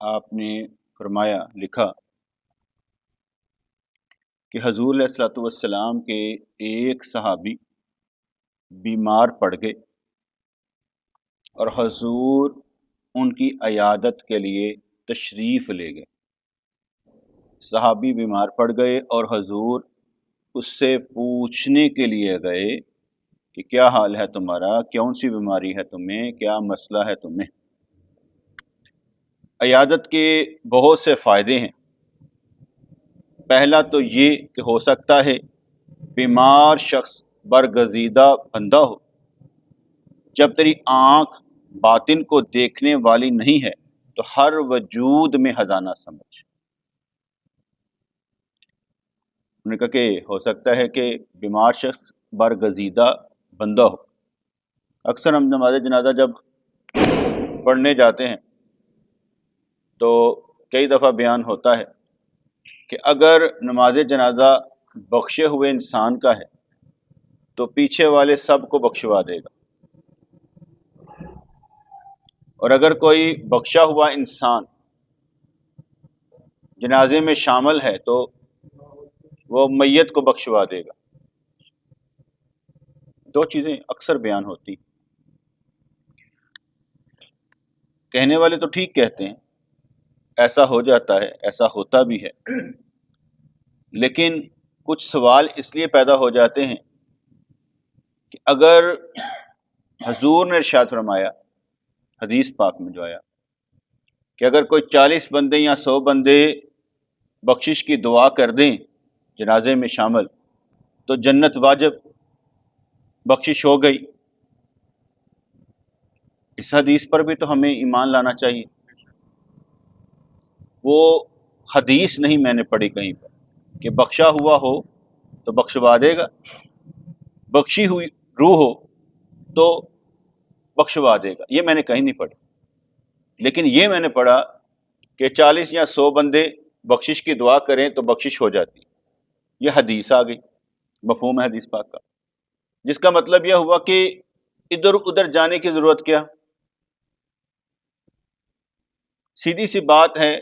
آپ نے فرمایا لکھا کہ حضور علیہ الصلوۃ والسلام کے ایک صحابی بیمار پڑ گئے اور حضور ان کی عیادت کے لیے تشریف لے گئے۔ صحابی بیمار پڑ گئے اور حضور اس سے پوچھنے کے لیے گئے کہ کیا حال ہے تمہارا، کون سی بیماری ہے تمہیں، کیا مسئلہ ہے تمہیں۔ عیادت کے بہت سے فائدے ہیں۔ پہلا تو یہ کہ ہو سکتا ہے بیمار شخص برگزیدہ بندہ ہو، جب تیری آنکھ باطن کو دیکھنے والی نہیں ہے تو ہر وجود میں خزانہ سمجھ۔ انہوں نے کہا کہ ہو سکتا ہے کہ بیمار شخص برگزیدہ بندہ ہو۔ اکثر ہم نماز جنازہ جب پڑھنے جاتے ہیں تو کئی دفعہ بیان ہوتا ہے کہ اگر نماز جنازہ بخشے ہوئے انسان کا ہے تو پیچھے والے سب کو بخشوا دے گا، اور اگر کوئی بخشا ہوا انسان جنازے میں شامل ہے تو وہ میت کو بخشوا دے گا۔ دو چیزیں اکثر بیان ہوتی، کہنے والے تو ٹھیک کہتے ہیں، ایسا ہو جاتا ہے، ایسا ہوتا بھی ہے، لیکن کچھ سوال اس لیے پیدا ہو جاتے ہیں کہ اگر حضور نے ارشاد فرمایا حدیث پاک میں جو آیا کہ اگر کوئی 40 بندے یا 100 بندے بخشش کی دعا کر دیں جنازے میں شامل تو جنت واجب، بخشش ہو گئی۔ اس حدیث پر بھی تو ہمیں ایمان لانا چاہیے۔ وہ حدیث نہیں میں نے پڑھی کہیں پر کہ بخشا ہوا ہو تو بخشوا دے گا، بخشی ہوئی روح ہو تو بخشوا دے گا، یہ میں نے کہیں نہیں پڑھی۔ لیکن یہ میں نے پڑھا کہ 40 یا 100 بندے بخشش کی دعا کریں تو بخشش ہو جاتی، یہ حدیث آ گئی، مفہوم ہے حدیث پاک کا، جس کا مطلب یہ ہوا کہ ادھر ادھر جانے کی ضرورت کیا۔ سیدھی سی بات ہے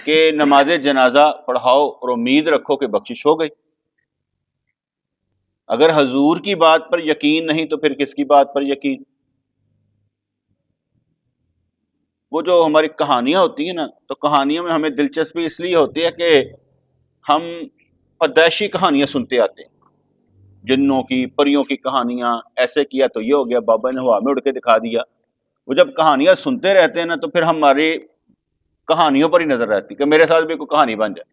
کہ نماز جنازہ پڑھاؤ اور امید رکھو کہ بخشش ہو گئی۔ اگر حضور کی بات پر یقین نہیں تو پھر کس کی بات پر یقین؟ وہ جو ہماری کہانیاں ہوتی ہیں نا، تو کہانیوں میں ہمیں دلچسپی اس لیے ہوتی ہے کہ ہم پیدائشی کہانیاں سنتے آتے ہیں، جنوں کی، پریوں کی کہانیاں، ایسے کیا تو یہ ہو گیا، بابا نے ہوا میں اڑ کے دکھا دیا۔ وہ جب کہانیاں سنتے رہتے ہیں نا تو پھر ہماری کہانیوں پر ہی نظر رہتی کہ میرے ساتھ بھی کوئی کہانی بن جائے۔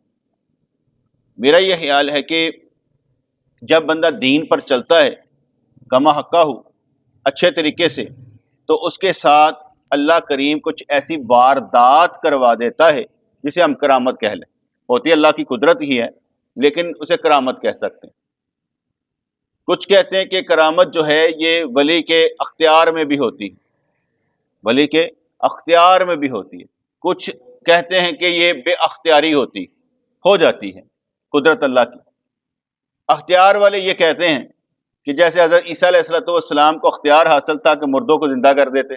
میرا یہ خیال ہے کہ جب بندہ دین پر چلتا ہے کما حقہ ہو اچھے طریقے سے، تو اس کے ساتھ اللہ کریم کچھ ایسی واردات کروا دیتا ہے جسے ہم کرامت کہہ لیں۔ ہوتی اللہ کی قدرت ہی ہے لیکن اسے کرامت کہہ سکتے ہیں۔ کچھ کہتے ہیں کہ کرامت جو ہے یہ ولی کے اختیار میں بھی ہوتی ہے، ولی کے اختیار میں بھی ہوتی ہے۔ کچھ کہتے ہیں کہ یہ بے اختیاری ہوتی، ہو جاتی ہے، قدرت اللہ کی۔ اختیار والے یہ کہتے ہیں کہ جیسے حضرت عیسیٰ علیہ السلام کو اختیار حاصل تھا کہ مردوں کو زندہ کر دیتے،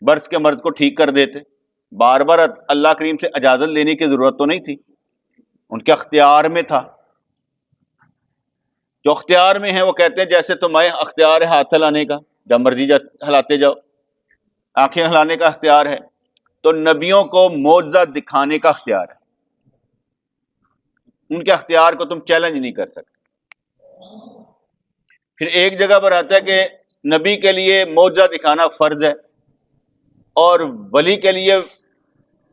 برس کے مرض کو ٹھیک کر دیتے، بار بار اللہ کریم سے اجازت لینے کی ضرورت تو نہیں تھی، ان کے اختیار میں تھا۔ جو اختیار میں ہیں وہ کہتے ہیں جیسے تمہیں اختیار ہے ہاتھ ہلانے کا، جب مرضی ہلاتے جاؤ، آنکھیں ہلانے کا اختیار ہے، تو نبیوں کو معجزہ دکھانے کا اختیار ہے، ان کے اختیار کو تم چیلنج نہیں کر سکتے۔ پھر ایک جگہ پر آتا ہے کہ نبی کے لیے معجزہ دکھانا فرض ہے اور ولی کے لیے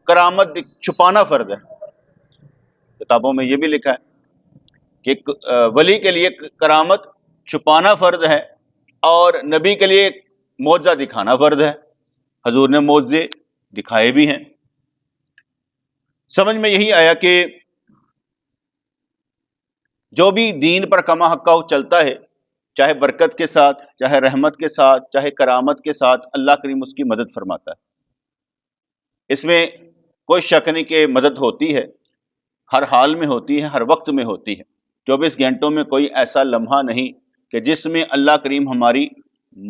کرامت چھپانا فرض ہے۔ کتابوں میں یہ بھی لکھا ہے کہ ولی کے لیے کرامت چھپانا فرض ہے اور نبی کے لیے معجزہ دکھانا فرض ہے۔ حضور نے معجزے دکھائے بھی ہیں۔ سمجھ میں یہی آیا کہ جو بھی دین پر کما حقہ چلتا ہے، چاہے برکت کے ساتھ، چاہے رحمت کے ساتھ، چاہے کرامت کے ساتھ، اللہ کریم اس کی مدد فرماتا ہے۔ اس میں کوئی شک نہیں کہ مدد ہوتی ہے، ہر حال میں ہوتی ہے، ہر وقت میں ہوتی ہے۔ 24 گھنٹوں میں کوئی ایسا لمحہ نہیں کہ جس میں اللہ کریم ہماری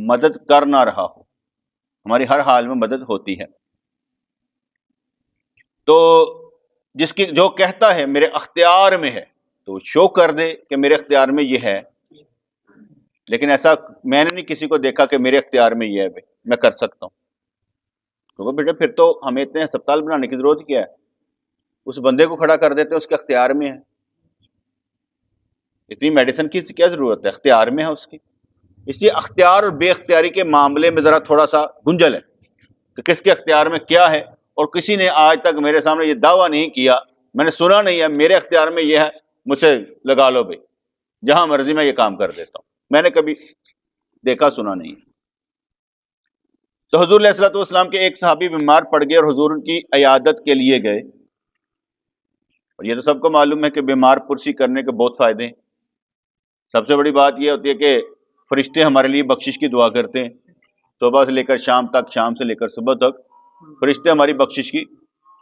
مدد کر نہ رہا ہو، ہماری ہر حال میں مدد ہوتی ہے۔ تو جس کی جو کہتا ہے میرے اختیار میں ہے تو شو کر دے کہ میرے اختیار میں یہ ہے، لیکن ایسا میں نے نہیں کسی کو دیکھا کہ میرے اختیار میں یہ ہے بھائی میں کر سکتا ہوں. کیونکہ بیٹا پھر تو ہمیں اتنے ہسپتال بنانے کی ضرورت کیا ہے؟ اس بندے کو کھڑا کر دیتے ہیں، اس کے اختیار میں ہے. اتنی میڈیسن کی کیا ضرورت ہے؟ اختیار میں ہے اس کی. اس لیے اختیار اور بے اختیاری کے معاملے میں ذرا تھوڑا سا گنجل ہے کہ کس کے اختیار میں کیا ہے، اور کسی نے آج تک میرے سامنے یہ دعویٰ نہیں کیا، میں نے سنا نہیں ہے میرے اختیار میں یہ ہے مجھ سے لگا لو بھائی، جہاں مرضی میں یہ کام کر دیتا ہوں. میں نے کبھی دیکھا سنا نہیں. تو حضور علیہ الصلوۃ والسلام کے ایک صحابی بیمار پڑ گئے اور حضور ان کی عیادت کے لیے گئے. اور یہ تو سب کو معلوم ہے کہ بیمار پرسی کرنے کے بہت فائدے ہیں. سب سے بڑی بات یہ ہوتی ہے کہ فرشتے ہمارے لیے بخشش کی دعا کرتے ہیں، صبح سے لے کر شام تک، شام سے لے کر صبح تک فرشتے ہماری بخشش کی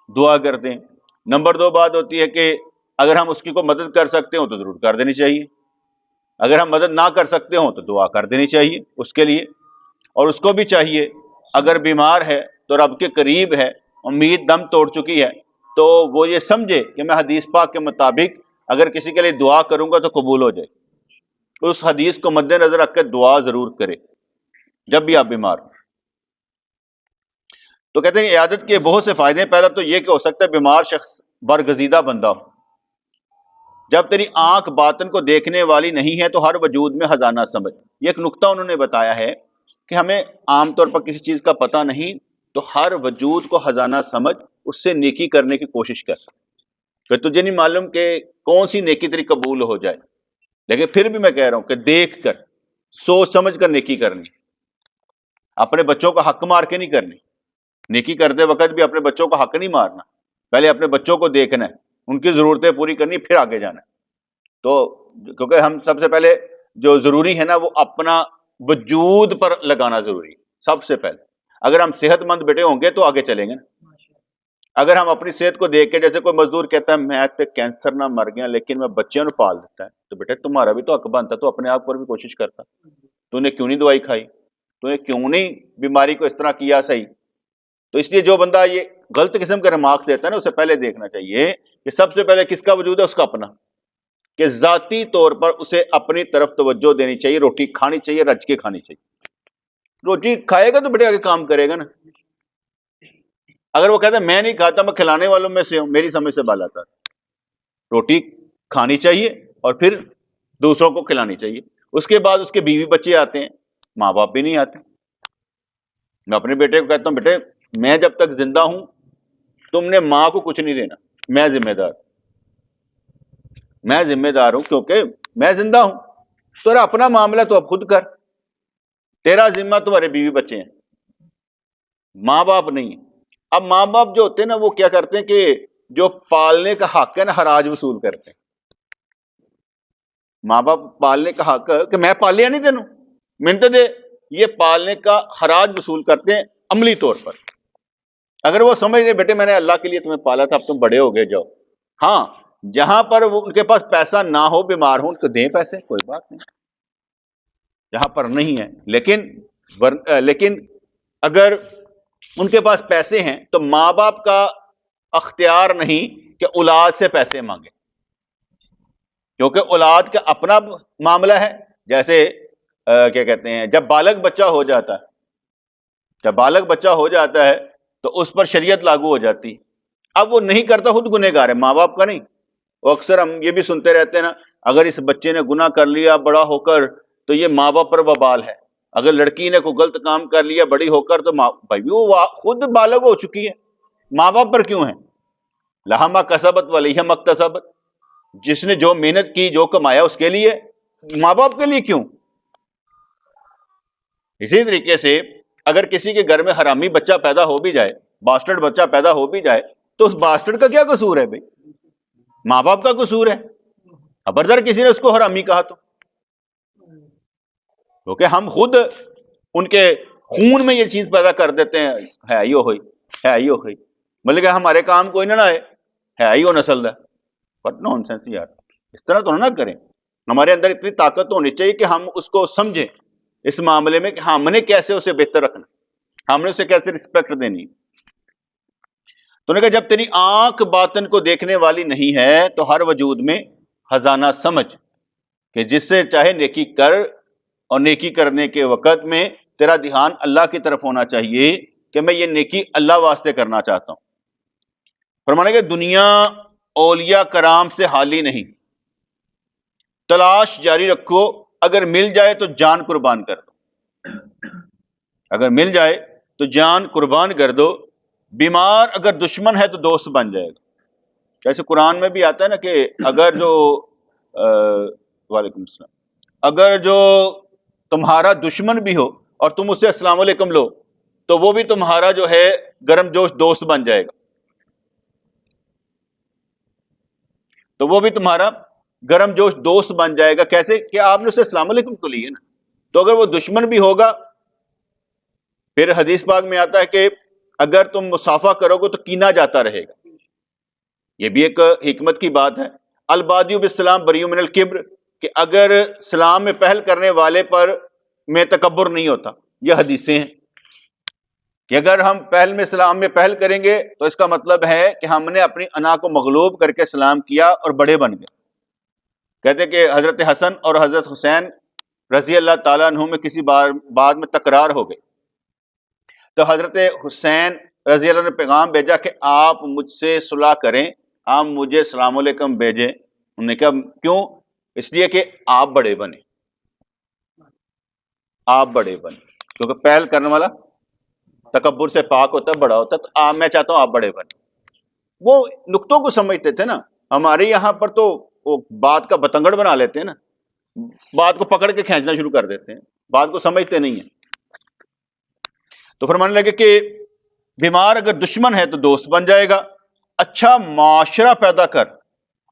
دعا کرتے ہیں. نمبر 2 بات ہوتی ہے کہ اگر ہم اس کی کوئی مدد کر سکتے ہوں تو ضرور کر دینی چاہیے، اگر ہم مدد نہ کر سکتے ہوں تو دعا کر دینی چاہیے اس کے لیے. اور اس کو بھی چاہیے اگر بیمار ہے تو رب کے قریب ہے، امید دم توڑ چکی ہے، تو وہ یہ سمجھے کہ میں حدیث پاک کے مطابق اگر کسی کے لیے دعا کروں گا تو قبول ہو جائے. اس حدیث کو مد نظر رکھ کے دعا ضرور کرے جب بھی آپ بیمار ہوں. تو کہتے ہیں عیادت کے بہت سے فائدے ہیں. پہلا تو یہ کہ ہو سکتا ہے بیمار شخص برگزیدہ بندہ ہو. جب تیری آنکھ باطن کو دیکھنے والی نہیں ہے تو ہر وجود میں خزانہ سمجھ. یہ ایک نقطہ انہوں نے بتایا ہے کہ ہمیں عام طور پر کسی چیز کا پتہ نہیں تو ہر وجود کو خزانہ سمجھ، اس سے نیکی کرنے کی کوشش کر. کہ تجھے نہیں معلوم کہ کون سی نیکی تیری قبول ہو جائے، لیکن پھر بھی میں کہہ رہا ہوں کہ دیکھ کر سوچ سمجھ کر نیکی کرنی. اپنے بچوں کو حق مار کے نہیں کرنی. نیکی کرتے وقت بھی اپنے بچوں کو حق نہیں مارنا، پہلے اپنے بچوں کو دیکھنا ہے، ان کی ضرورتیں پوری کرنی، پھر آگے جانا ہے. تو کیونکہ ہم سب سے پہلے جو ضروری ہے نا وہ اپنا وجود پر لگانا ضروری ہے سب سے پہلے. اگر ہم صحت مند بیٹے ہوں گے تو آگے چلیں گے نا. اگر ہم اپنی صحت کو دیکھ کے، جیسے کوئی مزدور کہتا ہے میں تے کینسر نہ مر گیا لیکن میں بچوں کو پال دیتا ہے، تو بیٹے تمہارا بھی تو حق بنتا، تو اپنے آپ پر بھی کوشش کرتا. تو نے کیوں نہیں دوائی کھائی؟ تو نے کیوں نہیں بیماری کو اس طرح کیا صحیح؟ تو اس لیے جو بندہ یہ غلط قسم کے ریمارکس دیتا ہے نا، اسے پہلے دیکھنا چاہیے کہ سب سے پہلے کس کا وجود ہے؟ اس کا اپنا. کہ ذاتی طور پر اسے اپنی طرف توجہ دینی چاہیے، روٹی کھانی چاہیے، رج کے کھانی چاہیے. روٹی کھائے گا تو بیٹے آگے کام کرے گا نا. اگر وہ کہتا ہے میں نہیں کھاتا، میں کھلانے والوں میں سے ہوں، میری سمجھ سے بالا تھا. روٹی کھانی چاہیے اور پھر دوسروں کو کھلانی چاہیے. اس کے بعد اس کے بیوی بچے آتے ہیں، ماں باپ بھی نہیں آتے. میں اپنے بیٹے کو کہتا ہوں بیٹے میں جب تک زندہ ہوں تم نے ماں کو کچھ نہیں دینا، میں ذمہ دار ہوں کیونکہ میں زندہ ہوں. تیرا اپنا معاملہ تو اب خود کر، تیرا ذمہ تمہارے بیوی بچے ہیں، ماں باپ نہیں ہیں. اب ماں باپ جو ہوتے ہیں نا وہ کیا کرتے ہیں کہ جو پالنے کا حق ہے نا حراج وصول کرتے ہیں. ماں باپ پالنے کا حق کہ میں پالیا نہیں تینوں، منت دے، یہ پالنے کا حراج وصول کرتے ہیں عملی طور پر. اگر وہ سمجھ لیں بیٹے میں نے اللہ کے لیے تمہیں پالا تھا، اب تم بڑے ہو گئے جاؤ. ہاں جہاں پر وہ ان کے پاس پیسہ نہ ہو، بیمار ہوں، ان کو دیں پیسے، کوئی بات نہیں، جہاں پر نہیں ہے. لیکن اگر ان کے پاس پیسے ہیں تو ماں باپ کا اختیار نہیں کہ اولاد سے پیسے مانگے، کیونکہ اولاد کا اپنا معاملہ ہے. جیسے کیا کہتے ہیں جب بالغ بچہ ہو جاتا ہے تو اس پر شریعت لاگو ہو جاتی. اب وہ نہیں کرتا، خود گنہگار ہے، ماں باپ کا نہیں. وہ اکثر ہم یہ بھی سنتے رہتے ہیں نا، اگر اس بچے نے گناہ کر لیا بڑا ہو کر تو یہ ماں باپ پر وبال ہے، اگر لڑکی نے کوئی غلط کام کر لیا بڑی ہو کر تو بھائی وہ خود بالغ ہو چکی ہے، ماں باپ پر کیوں ہے؟ لہا ما کسبت وعلیہا ما اکتسبت. جس نے جو محنت کی، جو کمایا، اس کے لیے، ماں باپ کے لیے کیوں؟ اسی طریقے سے اگر کسی کے گھر میں حرامی بچہ پیدا ہو بھی جائے، باسٹرڈ بچہ پیدا ہو بھی جائے، تو اس باسٹرڈ کا کیا قصور ہے بھائی؟ ماں باپ کا قصور ہے. خبردار کسی نے اس کو حرامی کہا تو، کیونکہ ہم خود ان کے خون میں یہ چیز پیدا کر دیتے ہیں، ہے ہوئی مطلب کہ ہمارے کام کوئی نہ آئے، ہے ہی وہ نسل ہے. بٹ نان سینس یار، اس طرح تو نہ کریں. ہمارے اندر اتنی طاقت ہونی چاہیے کہ ہم اس کو سمجھیں اس معاملے میں کہ ہم نے کیسے اسے بہتر رکھنا، ہم نے اسے کیسے رسپیکٹ دینی. تو نے کہا جب تیری آنکھ باطن کو دیکھنے والی نہیں ہے تو ہر وجود میں خزانہ سمجھ کہ جس سے چاہے نیکی کر، اور نیکی کرنے کے وقت میں تیرا دھیان اللہ کی طرف ہونا چاہیے کہ میں یہ نیکی اللہ واسطے کرنا چاہتا ہوں۔ فرمانے کہ دنیا اولیاء کرام سے حالی نہیں، تلاش جاری رکھو، اگر مل جائے تو جان قربان کر دو، اگر مل جائے تو جان قربان کر دو۔ بیمار اگر دشمن ہے تو دوست بن جائے گا۔ جیسے قرآن میں بھی آتا ہے نا کہ اگر جو وعلیکم السلام، اگر جو تمہارا دشمن بھی ہو اور تم اسے السلام علیکم لو تو وہ بھی تمہارا جو ہے گرم جوش دوست بن جائے گا، تو وہ بھی تمہارا گرم جوش دوست بن جائے گا۔ کیسے کہ آپ نے اسے السلام علیکم تو لیے نا، تو اگر وہ دشمن بھی ہوگا، پھر حدیث پاک میں آتا ہے کہ اگر تم مصافحہ کرو گے تو کینہ جاتا رہے گا۔ یہ بھی ایک حکمت کی بات ہے۔ البادی بالسلام بریء من الکبر، کہ اگر سلام میں پہل کرنے والے پر میں تکبر نہیں ہوتا۔ یہ حدیثیں ہیں کہ اگر ہم پہل میں سلام میں پہل کریں گے تو اس کا مطلب ہے کہ ہم نے اپنی انا کو مغلوب کر کے سلام کیا اور بڑے بن گئے۔ کہتے کہ حضرت حسن اور حضرت حسین رضی اللہ تعالیٰ عنہ میں کسی بعد میں تکرار ہو گئی، تو حضرت حسین رضی اللہ عنہ نے پیغام بھیجا کہ آپ مجھ سے صلح کریں، آپ مجھے السلام علیکم بھیجیں۔ انہوں نے کہا کیوں؟ اس لیے کہ آپ بڑے بنے، آپ بڑے بنے، کیونکہ پہل کرنے والا تکبر سے پاک ہوتا ہے، بڑا ہوتا ہے، تو میں چاہتا ہوں آپ بڑے بنے۔ وہ نقطوں کو سمجھتے تھے نا، ہمارے یہاں پر تو وہ بات کا بتنگڑ بنا لیتے ہیں نا، بات کو پکڑ کے کھینچنا شروع کر دیتے ہیں، بات کو سمجھتے نہیں ہیں۔ تو فرمانے لگے کہ بیمار اگر دشمن ہے تو دوست بن جائے گا، اچھا معاشرہ پیدا کر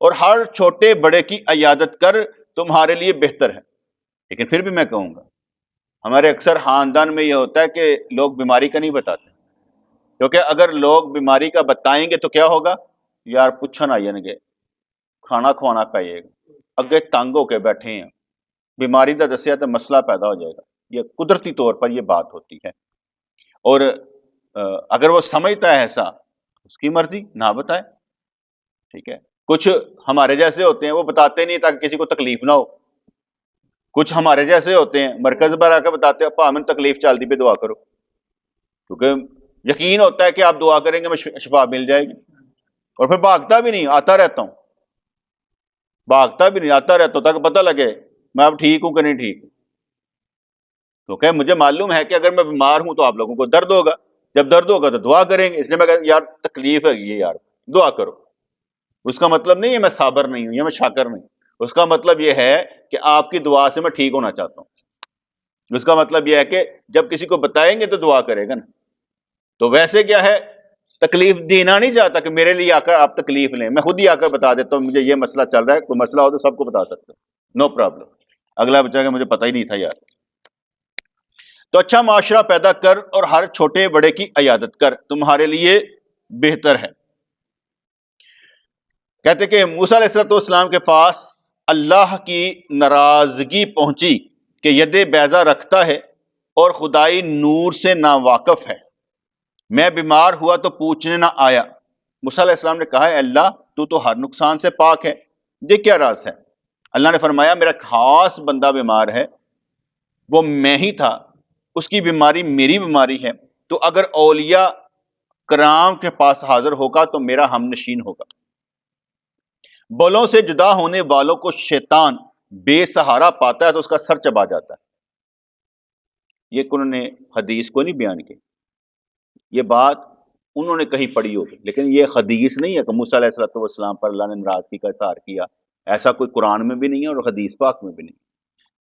اور ہر چھوٹے بڑے کی عیادت کر، تمہارے لیے بہتر ہے۔ لیکن پھر بھی میں کہوں گا، ہمارے اکثر خاندان میں یہ ہوتا ہے کہ لوگ بیماری کا نہیں بتاتے، کیونکہ اگر لوگ بیماری کا بتائیں گے تو کیا ہوگا؟ یار پوچھن آئین گے، کھانا کھوانا پائے گا، اگے تنگ ہو کے بیٹھے ہیں، بیماری کا دسیا تو مسئلہ پیدا ہو جائے گا۔ یہ قدرتی طور پر یہ بات ہوتی ہے، اور اگر وہ سمجھتا ہے ایسا، اس کی مرضی، نہ بتائے، ٹھیک ہے۔ کچھ ہمارے جیسے ہوتے ہیں وہ بتاتے نہیں تاکہ کسی کو تکلیف نہ ہو، کچھ ہمارے جیسے ہوتے ہیں مرکز پر آ کے بتاتے ہیں پا من تکلیف چلتی پہ دعا کرو، کیونکہ یقین ہوتا ہے کہ آپ دعا کریں گے میں شفا مل جائے گی، اور پھر بھاگتا بھی نہیں، آتا رہتا ہوں، بھاگتا بھی نہیں، آتا رہتا ہوں تاکہ پتہ لگے میں اب ٹھیک ہوں کہ نہیں ٹھیک، کیونکہ مجھے معلوم ہے کہ اگر میں بیمار ہوں تو آپ لوگوں کو درد ہوگا، جب درد ہوگا تو دعا کریں گے، اس لیے میں کہتا یار تکلیف ہے یہ، یار دعا کرو۔ اس کا مطلب نہیں ہے میں صابر نہیں ہوں یا میں شاکر نہیں، اس کا مطلب یہ ہے کہ آپ کی دعا سے میں ٹھیک ہونا چاہتا ہوں۔ اس کا مطلب یہ ہے کہ جب کسی کو بتائیں گے تو دعا کرے گا نا، تو ویسے کیا ہے، تکلیف دینا نہیں چاہتا کہ میرے لیے آ کر آپ تکلیف لیں، میں خود ہی آ کر بتا دیتا ہوں مجھے یہ مسئلہ چل رہا ہے، کوئی مسئلہ ہو تو سب کو بتا سکتا ہوں، نو پرابلم۔ اگلا بچہ کہ مجھے پتہ ہی نہیں تھا یار۔ تو اچھا معاشرہ پیدا کر اور ہر چھوٹے بڑے کی عیادت کر، تمہارے لیے بہتر ہے۔ کہتے کہ موسیٰ علیہ السلام کے پاس اللہ کی ناراضگی پہنچی کہ ید بیضا رکھتا ہے اور خدائی نور سے ناواقف ہے، میں بیمار ہوا تو پوچھنے نہ آیا۔ موسیٰ علیہ السلام نے کہا ہے اللہ تو ہر نقصان سے پاک ہے، یہ کیا راز ہے؟ اللہ نے فرمایا میرا خاص بندہ بیمار ہے، وہ میں ہی تھا، اس کی بیماری میری بیماری ہے، تو اگر اولیاء کرام کے پاس حاضر ہوگا تو میرا ہم نشین ہوگا۔ بولوں سے جدا ہونے والوں کو شیطان بے سہارا پاتا ہے تو اس کا سر چبا جاتا ہے۔ یہ انہوں نے حدیث کو نہیں بیان کی، یہ بات انہوں نے کہیں پڑھی ہوگی، لیکن یہ حدیث نہیں ہے کہ موسیٰ علیہ السلام پر اللہ نے ناراضگی کا اظہار کیا، ایسا کوئی قرآن میں بھی نہیں ہے اور حدیث پاک میں بھی نہیں،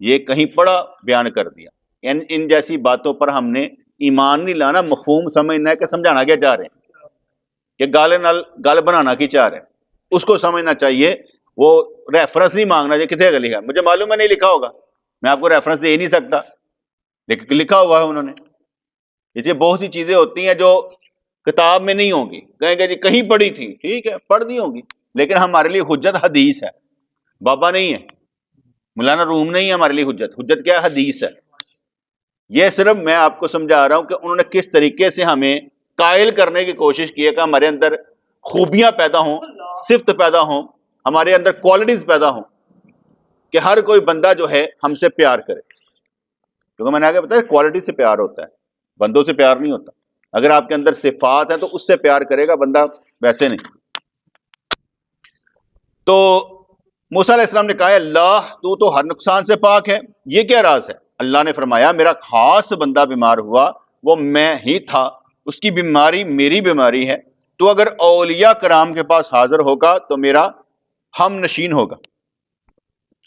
یہ کہیں پڑھا بیان کر دیا۔ ان جیسی باتوں پر ہم نے ایمان نہیں لانا، مفہوم سمجھنا ہے کہ سمجھانا کیا چاہ رہے ہیں، کہ گال بنانا کی چاہ رہے ہیں، اس کو سمجھنا چاہیے۔ وہ ریفرنس نہیں مانگنا چاہیے کتنے کا لکھا، مجھے معلوم ہے نہیں لکھا ہوگا، میں آپ کو ریفرنس دے ہی نہیں سکتا، لیکن لکھا ہوا ہے انہوں نے۔ اس لیے بہت سی چیزیں ہوتی ہیں جو کتاب میں نہیں ہوں گی، کہیں گے جی کہیں پڑھی تھی، ٹھیک ہے پڑھ دی ہوں گی، لیکن ہمارے لیے حجت حدیث ہے، بابا نہیں ہے، مولانا روم نہیں ہے ہمارے لیے حجت کیا ہے؟ حدیث ہے۔ یہ صرف میں آپ کو سمجھا رہا ہوں کہ انہوں نے کس طریقے سے ہمیں قائل کرنے کی کوشش کی ہے کہ ہمارے اندر خوبیاں پیدا ہوں، صفت پیدا ہوں، ہمارے اندر کوالٹیز پیدا ہوں کہ ہر کوئی بندہ جو ہے ہم سے پیار کرے. کیونکہ میں نے آگے بتایا کوالٹی سے پیار ہوتا ہے، بندوں سے پیار نہیں ہوتا. اگر آپ کے اندر صفات ہیں تو اس سے پیار کرے گا بندہ، ویسے نہیں. تو موسیٰ علیہ السلام نے کہا ہے اللہ تو ہر نقصان سے پاک ہے، یہ کیا راز ہے؟ اللہ نے فرمایا میرا خاص بندہ بیمار ہوا، وہ میں ہی تھا، اس کی بیماری میری بیماری ہے. تو اگر اولیاء کرام کے پاس حاضر ہوگا تو میرا ہم نشین ہوگا.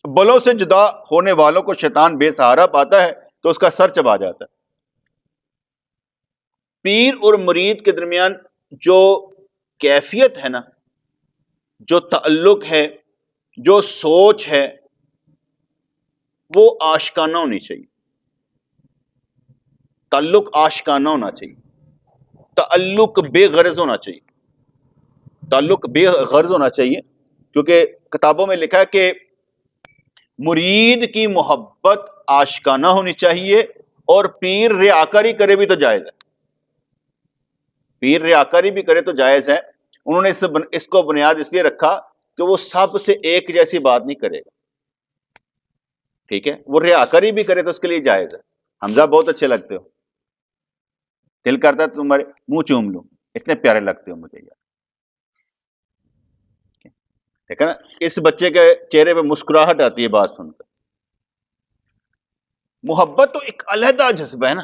بلوں سے جدا ہونے والوں کو شیطان بے سہارا پاتا ہے تو اس کا سر چبا جاتا ہے. پیر اور مرید کے درمیان جو کیفیت ہے نا، جو تعلق ہے، جو سوچ ہے، وہ آشکانہ ہونی چاہیے. تعلق آشکانہ ہونا چاہیے، تعلق بے غرض ہونا چاہیے. تعلق بے غرض ہونا چاہیے کیونکہ کتابوں میں لکھا ہے کہ مرید کی محبت آشکانہ ہونی چاہیے، اور پیر ریاکاری کرے بھی تو جائز ہے. پیر ریاکاری بھی کرے تو جائز ہے. انہوں نے اس کو بنیاد اس لیے رکھا کہ وہ سب سے ایک جیسی بات نہیں کرے گا. ٹھیک ہے، وہ ریاکاری بھی کرے تو اس کے لیے جائز ہے. حمزہ بہت اچھے لگتے ہو، دل کرتا ہے تمہارے منہ چوم لوں، اتنے پیارے لگتے ہو مجھے یار. ٹھیک ہے نا، اس بچے کے چہرے پہ مسکراہٹ آتی ہے بات سن کر. محبت تو ایک علیحدہ جذبہ ہے نا،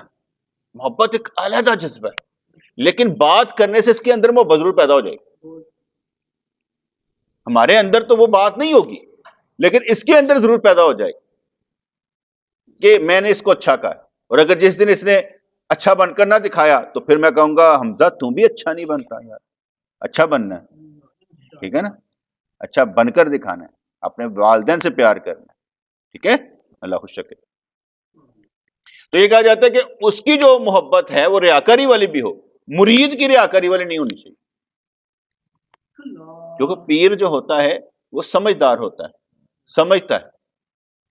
محبت ایک علیحدہ جذبہ ہے، لیکن بات کرنے سے اس کے اندر وہ ضرور پیدا ہو جائے گی. ہمارے اندر تو وہ بات نہیں ہوگی، لیکن اس کے اندر ضرور پیدا ہو جائے گی کہ میں نے اس کو اچھا کہا. اور اگر جس دن اس نے اچھا بن کر نہ دکھایا تو پھر میں کہوں گا حمزہ تم بھی اچھا نہیں بنتا یار، اچھا بننا ہے. ٹھیک ہے نا، اچھا بن کر دکھانا ہے، اپنے والدین سے پیار کرنا ہے. ٹھیک ہے، اللہ خوش رکھے. تو یہ کہا جاتا ہے کہ اس کی جو محبت ہے وہ ریاکاری والی بھی ہو، مرید کی ریاکاری والی نہیں ہونی چاہیے. کیونکہ پیر جو ہوتا ہے وہ سمجھدار ہوتا ہے، سمجھتا ہے،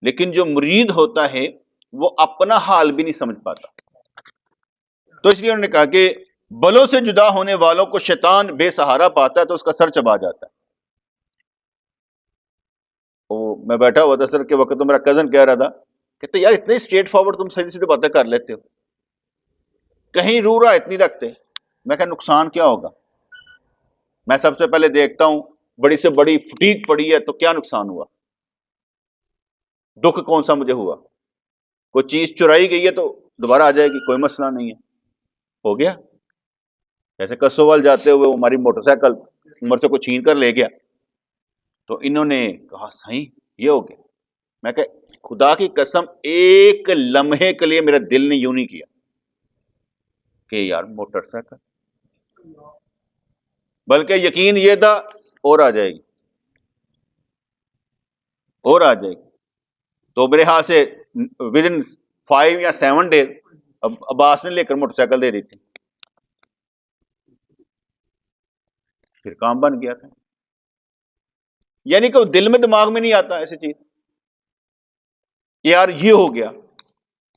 لیکن جو مرید ہوتا ہے وہ اپنا حال بھی نہیں سمجھ پاتا. تو اس لیے انہوں نے کہا کہ بلوں سے جدا ہونے والوں کو شیطان بے سہارا پاتا ہے تو اس کا سر چبا جاتا ہے. میں بیٹھا ہوا تھا سر کے وقت تو میرا کزن کہہ رہا تھا کہ یار اتنے اسٹریٹ فارورڈ تم سیدھی سیدھی باتیں کر لیتے ہو، کہیں رو رہا اتنی رکھتے. میں کہا نقصان کیا ہوگا؟ میں سب سے پہلے دیکھتا ہوں بڑی سے بڑی فٹیک پڑی ہے تو کیا نقصان ہوا، دکھ کون سا مجھے ہوا؟ کوئی چیز چرائی گئی ہے تو دوبارہ آ جائے گی، کوئی مسئلہ نہیں ہے، ہو گیا. جیسے کسوال جاتے ہوئے ہماری موٹر سائیکل عمر سے کوئی چھین کر لے گیا تو انہوں نے کہا صحیح یہ ہو گیا. میں کہ خدا کی قسم ایک لمحے کے لیے میرا دل نے یوں نہیں کیا کہ یار موٹر سائیکل، بلکہ یقین یہ تھا اور آ جائے گی اور آ جائے گی. تو میرے ہاتھ سے ود ان 5 یا 7 days عباس نے لے کر موٹر سائیکل دے دی تھی، پھر کام بن گیا تھا. یعنی کہ دل میں دماغ میں نہیں آتا ایسی چیز کہ یار یہ ہو گیا.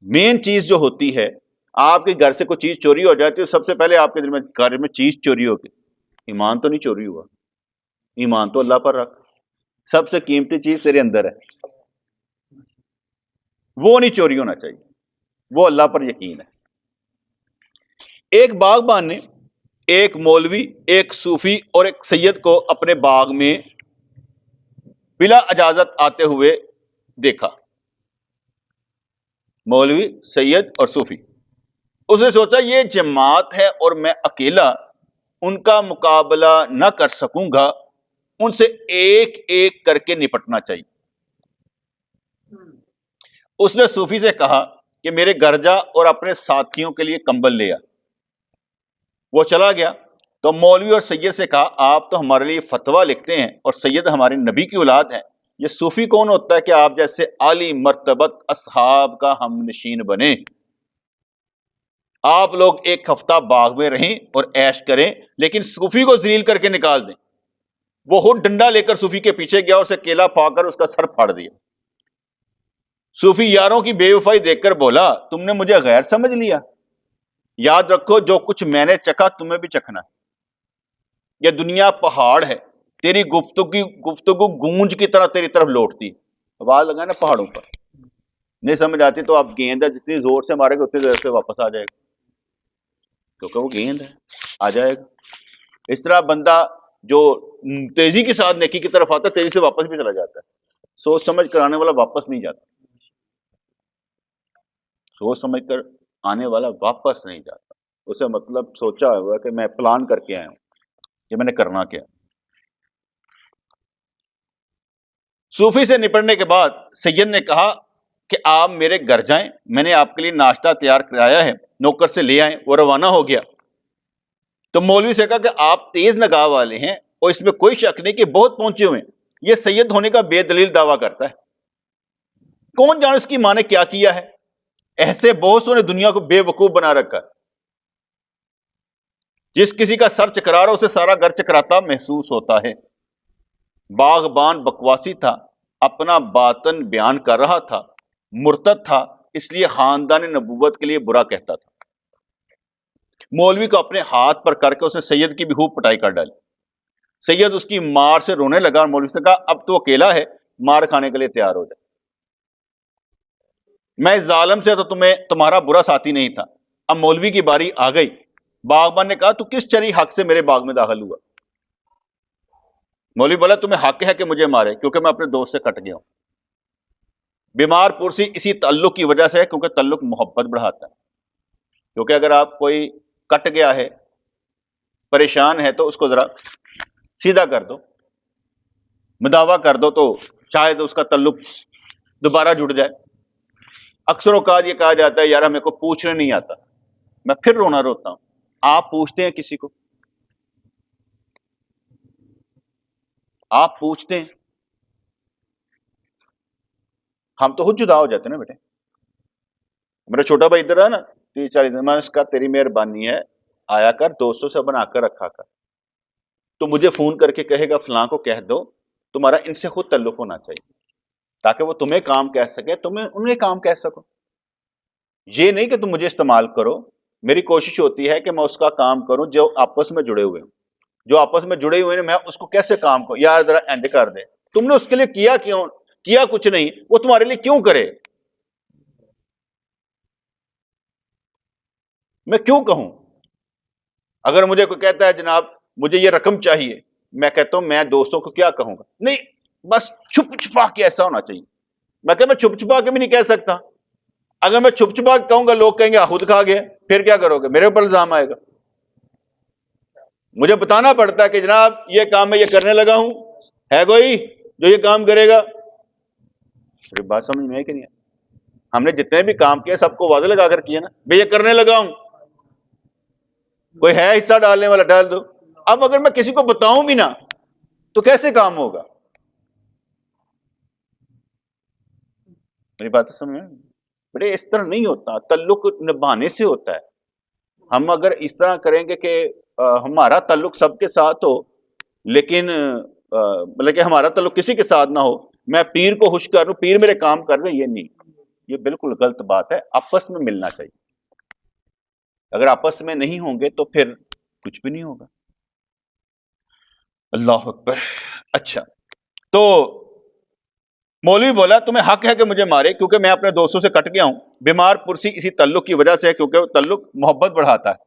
مین چیز جو ہوتی ہے، آپ کے گھر سے کوئی چیز چوری ہو جاتی ہے، سب سے پہلے آپ کے دل میں گھر میں چیز چوری ہو گئی، ایمان تو نہیں چوری ہوا، ایمان تو اللہ پر رکھ، سب سے قیمتی چیز تیرے اندر ہے، وہ نہیں چوری ہونا چاہیے، وہ اللہ پر یقین ہے. ایک باغبان نے ایک مولوی، ایک صوفی اور ایک سید کو اپنے باغ میں بلا اجازت آتے ہوئے دیکھا. مولوی، سید اور صوفی. اس نے سوچا یہ جماعت ہے اور میں اکیلا ان کا مقابلہ نہ کر سکوں گا، ان سے ایک ایک کر کے نپٹنا چاہیے. اس نے صوفی سے کہا کہ میرے گھر جا اور اپنے ساتھیوں کے لیے کمبل لے آ. وہ چلا گیا تو مولوی اور سید سے کہا آپ تو ہمارے لیے فتویٰ لکھتے ہیں اور سید ہمارے نبی کی اولاد ہیں، یہ صوفی کون ہوتا ہے کہ آپ جیسے عالی مرتبت اصحاب کا ہم نشین بنے؟ آپ لوگ ایک ہفتہ باغ میں رہیں اور عیش کریں، لیکن صوفی کو ذلیل کر کے نکال دیں. وہ خود ڈنڈا لے کر صوفی کے پیچھے گیا اور اسے کیلا پھا کر اس کا سر پھاڑ دیا. صوفی یاروں کی بے وفائی دیکھ کر بولا تم نے مجھے غیر سمجھ لیا، یاد رکھو جو کچھ میں نے چکھا تمہیں بھی چکھنا ہے۔ یہ دنیا پہاڑ ہے، تیری گفتگو گونج کی طرح تیری طرف لوٹتی، آواز لگا نا پہاڑوں پر، نہیں سمجھ آتی تو آپ گیند ہے جتنی زور سے مارے گا اتنی دیر سے واپس آ جائے گا، کیونکہ وہ گیند ہے، آ جائے گا۔ اس طرح بندہ جو تیزی کے ساتھ نیکی کی طرف آتا ہے تیزی سے واپس بھی چلا جاتا ہے، سوچ سمجھ کر آنے والا واپس نہیں جاتا، سوچ سمجھ کر آنے والا واپس نہیں جاتا، اسے مطلب سوچا ہوا کہ میں پلان کر کے آیا ہوں کہ میں نے کرنا کیا۔ صوفی سے نپٹنے کے بعد سید نے کہا کہ آپ میرے گھر جائیں، میں نے آپ کے لیے ناشتہ تیار کرایا ہے، نوکر سے لے آئیں۔ وہ روانہ ہو گیا تو مولوی سے کہا کہ آپ تیز نگاہ والے ہیں اور اس میں کوئی شک نہیں کہ بہت پہنچے ہوئے ہیں، یہ سید ہونے کا بے دلیل دعویٰ کرتا ہے، کون جانے اس کی ماں نے کیا کیا ہے، ایسے بہت سو نے دنیا کو بے وقوف بنا رکھا ہے، جس کسی کا سر چکرا رہا اسے سارا گھر چکراتا محسوس ہوتا ہے۔ باغبان بکواسی تھا، اپنا باطن بیان کر رہا تھا، مرتد تھا، اس لیے خاندان نبوت کے لیے برا کہتا تھا۔ مولوی کو اپنے ہاتھ پر کر کے اس نے سید کی بھی خوب پٹائی کر ڈالی۔ سید اس کی مار سے رونے لگا اور مولوی سے کہا اب تو اکیلا ہے، مار کھانے کے لیے تیار ہو جائے، میں اس ظالم سے تو تمہارا برا ساتھی نہیں تھا۔ اب مولوی کی باری آ گئی۔ باغبان نے کہا تو کس چری حق سے میرے باغ میں داخل ہوا؟ مولوی بولا تمہیں حق ہے کہ مجھے مارے کیونکہ میں اپنے دوست سے کٹ گیا ہوں۔ بیمار پرسی اسی تعلق کی وجہ سے ہے کیونکہ تعلق محبت بڑھاتا ہے، کیونکہ اگر آپ کوئی کٹ گیا ہے پریشان ہے تو اس کو ذرا سیدھا کر دو، مداوا کر دو تو شاید اس کا تعلق دوبارہ جڑ جائے۔ اکثر اوقات یہ کہا جاتا ہے یار ہمیں کو پوچھنے نہیں آتا، میں پھر رونا روتا ہوں۔ آپ پوچھتے ہیں کسی کو؟ آپ پوچھتے ہیں؟ ہم تو خود جدا ہو جاتے ہیں نا بیٹے۔ میرا چھوٹا بھائی ادھر ہے نا 30-40 دن، میں اس کا تیری مہربانی ہے آیا کر، دوستوں سے بنا کر رکھا کر، تو مجھے فون کر کے کہے گا فلاں کو کہہ دو تمہارا ان سے خود تعلق ہونا چاہیے تاکہ وہ تمہیں کام کہہ سکے، تمہیں انہیں کام کہہ سکو۔ یہ نہیں کہ تم مجھے استعمال کرو، میری کوشش ہوتی ہے کہ میں اس کا کام کروں جو آپس میں جڑے ہوئے ہیں، جو آپس میں جڑے ہوئے ہیں میں اس کو کیسے کام کروں، یار ذرا اینڈ کر دے، تم نے اس کے لیے کیا کیوں؟ کیا کچھ نہیں، وہ تمہارے لیے کیوں کرے؟ میں کیوں کہوں؟ اگر مجھے کوئی کہتا ہے جناب مجھے یہ رقم چاہیے، میں کہتا ہوں میں دوستوں کو کیا کہوں گا؟ نہیں، بس چھپ چھپا کے ایسا ہونا چاہیے۔ میں کہ میں چھپ چھپا کے بھی نہیں کہہ سکتا، اگر میں چھپ چھپا کے کہوں گا لوگ کہیں گے خود کھا گیا، پھر کیا کرو گے؟ میرے اوپر الزام آئے گا۔ مجھے بتانا پڑتا ہے کہ جناب یہ کام میں یہ کرنے لگا ہوں، ہے کوئی جو یہ کام کرے گا؟ صرف بات سمجھ میں ہے کہ نہیں ہے؟ ہم نے جتنے بھی کام کیے سب کو وعدہ لگا کر کیا نا، بھئی یہ کرنے لگا ہوں، کوئی ہے حصہ ڈالنے والا ڈال دو۔ اب اگر میں کسی کو بتاؤں بھی نا تو کیسے کام ہوگا؟ میری بات سمجھ میں؟ بڑے اس طرح نہیں ہوتا، تعلق نبھانے سے ہوتا ہے۔ ہم اگر اس طرح کریں گے کہ ہمارا تعلق سب کے ساتھ ہو لیکن بلکہ ہمارا تعلق کسی کے ساتھ نہ ہو، میں پیر کو خوش کر دوں، پیر میرے کام کر دیں، یہ نہیں، یہ بالکل غلط بات ہے۔ آپس میں ملنا چاہیے، اگر آپس میں نہیں ہوں گے تو پھر کچھ بھی نہیں ہوگا۔ اللہ اکبر۔ اچھا، تو مولوی بولا تمہیں حق ہے کہ مجھے مارے کیونکہ میں اپنے دوستوں سے کٹ گیا ہوں، بیمار پرسی اسی تعلق کی وجہ سے ہے کیونکہ وہ تعلق محبت بڑھاتا ہے۔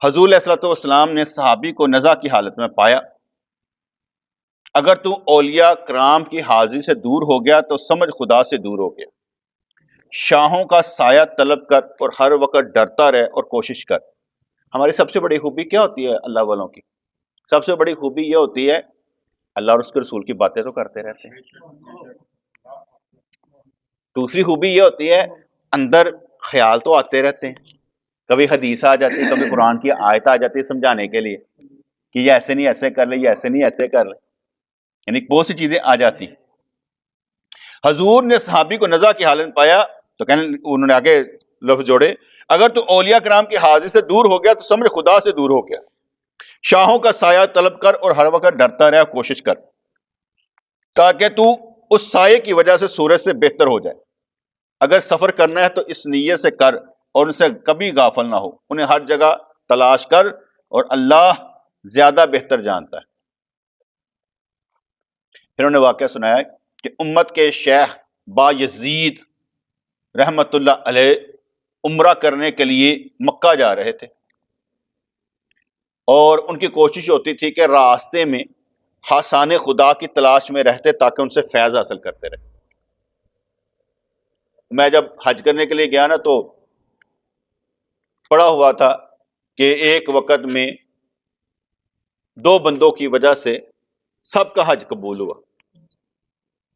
حضور علیہ الصلوۃ والسلام نے صحابی کو نزع کی حالت میں پایا، اگر تو اولیاء کرام کی حاضری سے دور ہو گیا تو سمجھ خدا سے دور ہو گیا۔ شاہوں کا سایہ طلب کر اور ہر وقت ڈرتا رہ اور کوشش کر۔ ہماری سب سے بڑی خوبی کیا ہوتی ہے اللہ والوں کی؟ سب سے بڑی خوبی یہ ہوتی ہے اللہ اور اس کے رسول کی باتیں تو کرتے رہتے ہیں۔ دوسری خوبی یہ ہوتی ہے اندر خیال تو آتے رہتے ہیں، کبھی حدیث آ جاتی ہے، کبھی قرآن کی آیت آ جاتی ہے سمجھانے کے لیے کہ یہ ایسے نہیں ایسے کر لے، یہ ایسے نہیں ایسے کر لے، یعنی بہت سی چیزیں آ جاتی ہیں۔ حضور نے صحابی کو نزع کی حالت میں پایا تو کہنے انہوں نے آگے لفظ جوڑے، اگر تو اولیاء کرام کی حاضری سے دور ہو گیا تو سمجھ خدا سے دور ہو گیا۔ شاہوں کا سایہ طلب کر اور ہر وقت ڈرتا رہ، کوشش کر تاکہ تو اس سائے کی وجہ سے سورج سے بہتر ہو جائے۔ اگر سفر کرنا ہے تو اس نیت سے کر اور ان سے کبھی غافل نہ ہو، انہیں ہر جگہ تلاش کر اور اللہ زیادہ بہتر جانتا ہے۔ پھر انہوں نے واقعہ سنایا کہ امت کے شیخ با یزید رحمت اللہ علیہ عمرہ کرنے کے لیے مکہ جا رہے تھے، اور ان کی کوشش ہوتی تھی کہ راستے میں حسان خدا کی تلاش میں رہتے تاکہ ان سے فیض حاصل کرتے رہے۔ میں جب حج کرنے کے لیے گیا نا تو پڑا ہوا تھا کہ ایک وقت میں 2 بندوں کی وجہ سے سب کا حج قبول ہوا،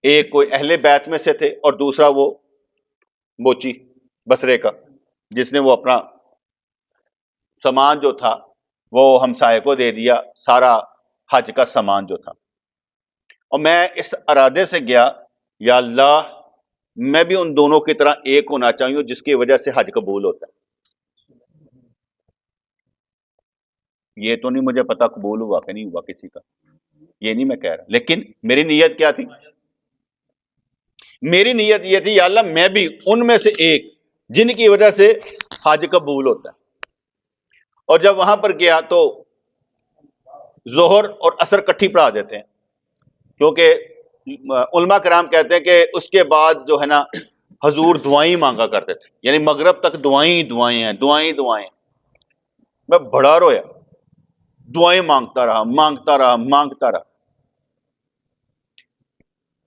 ایک کوئی اہل بیت میں سے تھے اور دوسرا وہ موچی بصرے کا، جس نے وہ اپنا سامان جو تھا وہ ہمسائے کو دے دیا، سارا حج کا سامان جو تھا۔ اور میں اس ارادے سے گیا، یا اللہ میں بھی ان دونوں کی طرح ایک ہونا چاہیے جس کی وجہ سے حج قبول ہوتا ہے۔ یہ تو نہیں مجھے پتا قبول ہوا کہ نہیں ہوا کسی کا، یہ نہیں میں کہہ رہا، لیکن میری نیت کیا تھی؟ میری نیت یہ تھی یا اللہ میں بھی ان میں سے ایک جن کی وجہ سے حج قبول ہوتا ہے۔ اور جب وہاں پر گیا تو ظہر اور عصر کٹھی پڑھا دیتے ہیں، کیونکہ علماء کرام کہتے ہیں کہ اس کے بعد جو ہے نا حضور دعائیں مانگا کرتے تھے، یعنی مغرب تک دعائیں ہیں، دعائیں۔ میں بڑا رویا، دعائیں مانگتا رہا۔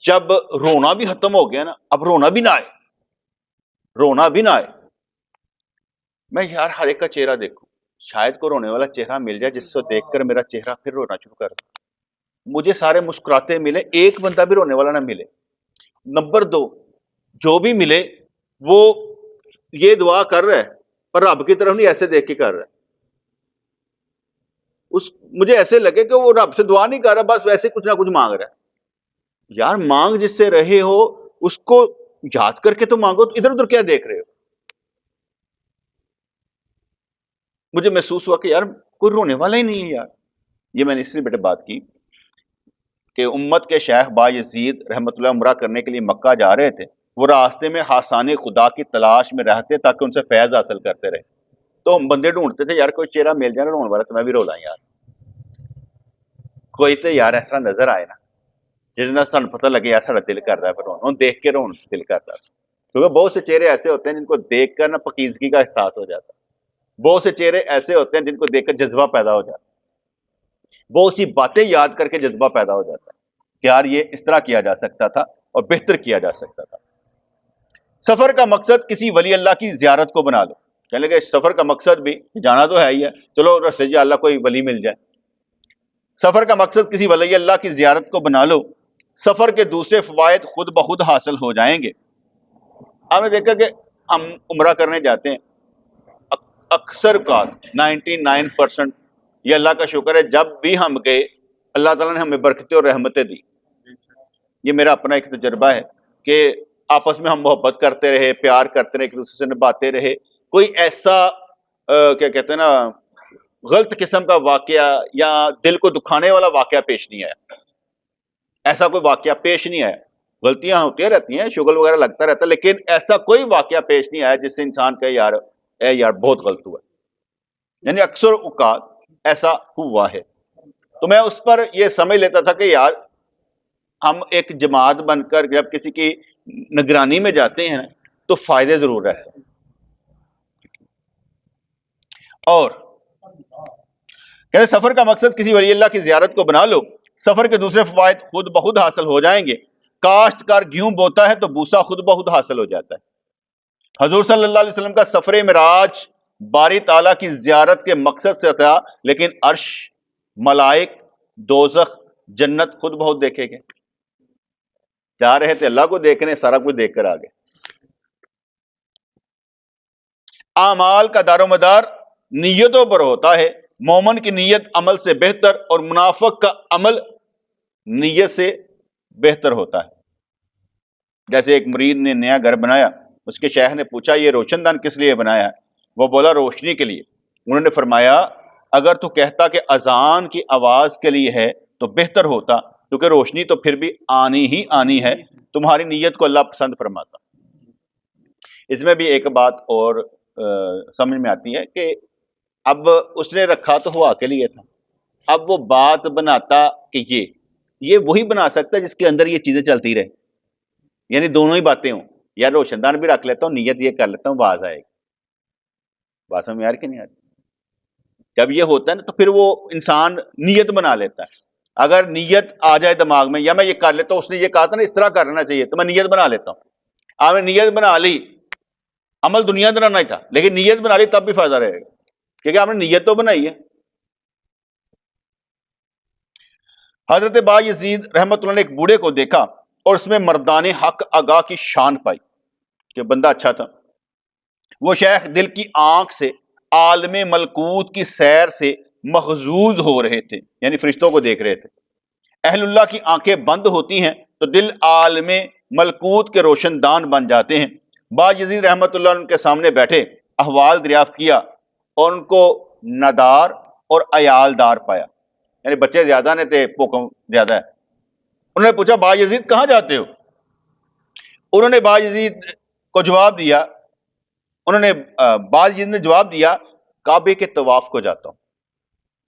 جب رونا بھی ختم ہو گیا نا، اب رونا بھی نہ آئے، میں یار ہر ایک کا چہرہ دیکھوں، شاید کو رونے والا چہرہ مل جائے جس سے دیکھ کر میرا چہرہ پھر رونا شروع کر دے۔ مجھے سارے مسکراتے ملے، ایک بندہ بھی رونے والا نہ ملے۔ نمبر 2، جو بھی ملے وہ یہ دعا کر رہا ہے پر رب کی طرف نہیں، ایسے دیکھ کے کر رہا ہے۔ مجھے ایسے لگے کہ وہ رب سے دعا نہیں کر رہا، بس ویسے کچھ نہ کچھ مانگ رہا ہے۔ یار مانگ جس سے رہے ہو اس کو یاد کر کے تو مانگو، ادھر ادھر کیا دیکھ رہے ہو؟ مجھے محسوس ہوا کہ یار کوئی رونے والا ہی نہیں ہے یار۔ یہ میں نے اس لیے بیٹے بات کی کہ امت کے شیخ با یزید رحمت اللہ عمرہ کرنے کے لیے مکہ جا رہے تھے، وہ راستے میں حسان خدا کی تلاش میں رہتے تاکہ ان سے فیض حاصل کرتے رہے۔ تو ہم بندے ڈھونڈتے تھے، یار کوئی چہرہ مل جائے رونے والا تو میں بھی رو لاں یار، کوئی تو یار ایسا نظر آئے نا جس نے سن پتہ لگے یار سارا دل کرتا ہے پھر رونا، دیکھ کے رون دل کرتا ہے، کیونکہ بہت سے چہرے ایسے ہوتے ہیں جن کو دیکھ کر نا پاکیزگی کا احساس ہو جاتا ہے، بہت سے چہرے ایسے ہوتے ہیں جن کو دیکھ کر جذبہ پیدا ہو جاتا ہے، بہت سی باتیں یاد کر کے جذبہ پیدا ہو جاتا ہے کہ یار یہ اس طرح کیا جا سکتا تھا اور بہتر کیا جا سکتا تھا۔ سفر کا مقصد کسی ولی اللہ کی زیارت کو بنا لو، کہنے لگے سفر کا مقصد بھی جانا تو ہے ہی ہے، چلو رستے جا اللہ کوئی ولی مل جائے۔ سفر کا مقصد کسی ولی اللہ کی زیارت کو بنا لو، سفر کے دوسرے فوائد خود بخود حاصل ہو جائیں گے۔ آپ نے دیکھا کہ ہم عمرہ کرنے جاتے ہیں، اکثر کا 99% یہ اللہ کا شکر ہے جب بھی ہم گئے اللہ تعالیٰ نے ہمیں برکتیں اور رحمتیں دی۔ یہ میرا اپنا ایک تجربہ ہے کہ آپس میں ہم محبت کرتے رہے، پیار کرتے رہے، ایک دوسرے سے نبھاتے رہے، کوئی ایسا کیا کہتے ہیں نا غلط قسم کا واقعہ یا دل کو دکھانے والا واقعہ پیش نہیں آیا، ایسا کوئی واقعہ پیش نہیں آیا۔ غلطیاں ہوتی رہتی ہیں، شغل وغیرہ لگتا رہتا ہے، لیکن ایسا کوئی واقعہ پیش نہیں آیا جس سے انسان کہے یار اے یار بہت غلط ہوا، یعنی اکثر اوقات ایسا ہوا ہے۔ تو میں اس پر یہ سمجھ لیتا تھا کہ یار ہم ایک جماعت بن کر جب کسی کی نگرانی میں جاتے ہیں تو فائدے ضرور رہتے ہیں۔ اور کہتے سفر کا مقصد کسی ولی اللہ کی زیارت کو بنا لو، سفر کے دوسرے فوائد خود بخود حاصل ہو جائیں گے۔ کاشتکار گیہوں بوتا ہے تو بوسا خود بخود حاصل ہو جاتا ہے۔ حضور صلی اللہ علیہ وسلم کا سفر معراج باری تعالیٰ کی زیارت کے مقصد سے تھا، لیکن عرش، ملائک، دوزخ، جنت خود بہت دیکھے گئے۔ جا رہے تھے اللہ کو دیکھنے، سارا کچھ دیکھ کر آگے۔ اعمال کا دار و مدار نیتوں پر ہوتا ہے، مومن کی نیت عمل سے بہتر اور منافق کا عمل نیت سے بہتر ہوتا ہے۔ جیسے ایک مرید نے نیا گھر بنایا، اس کے شیخ نے پوچھا یہ روشن دان کس لیے بنایا ہے؟ وہ بولا روشنی کے لیے۔ انہوں نے فرمایا اگر تو کہتا کہ اذان کی آواز کے لیے ہے تو بہتر ہوتا، کیونکہ روشنی تو پھر بھی آنی ہی آنی ہے، تمہاری نیت کو اللہ پسند فرماتا۔ اس میں بھی ایک بات اور سمجھ میں آتی ہے کہ اب اس نے رکھا تو ہوا کے لیے تھا، اب وہ بات بناتا کہ یہ وہی بنا سکتا ہے جس کے اندر یہ چیزیں چلتی رہے، یعنی دونوں ہی باتیں ہوں، یا روشن دان بھی رکھ لیتا ہوں، نیت یہ کر لیتا ہوں، باز آئے گی، بات سمجھ یار کہ نہیں آتی؟ جب یہ ہوتا ہے نا تو پھر وہ انسان نیت بنا لیتا ہے، اگر نیت آ جائے دماغ میں، یا میں یہ کر لیتا ہوں، اس نے یہ کہا تھا نا اس طرح کرنا چاہیے، تو میں نیت بنا لیتا ہوں، آپ نے نیت بنا لی، عمل دنیا طرح نہیں تھا لیکن نیت بنا لی تب بھی فائدہ رہے گا، کیونکہ آپ نے نیت تو بنائی ہے۔ حضرت با یزید رحمۃ اللہ نے ایک بوڑھے کو دیکھا اور اس میں مردان حق آگاہ کی شان پائی کہ بندہ اچھا تھا۔ وہ شیخ دل کی آنکھ سے عالم ملکوت کی سیر سے مغزوز ہو رہے تھے، یعنی فرشتوں کو دیکھ رہے تھے۔ اہل اللہ کی آنکھیں بند ہوتی ہیں تو دل عالم ملکوت کے روشن دان بن جاتے ہیں۔ با یزید رحمۃ اللہ ان کے سامنے بیٹھے، احوال دریافت کیا اور ان کو ندار اور عیال دار پایا، یعنی بچے زیادہ نے تھے، پوکم زیادہ ہے۔ انہوں نے پوچھا با یزید کہاں جاتے ہو؟ انہوں نے با یزید کو جواب دیا، با یزید نے جواب دیا کعبے کے طواف کو جاتا ہوں۔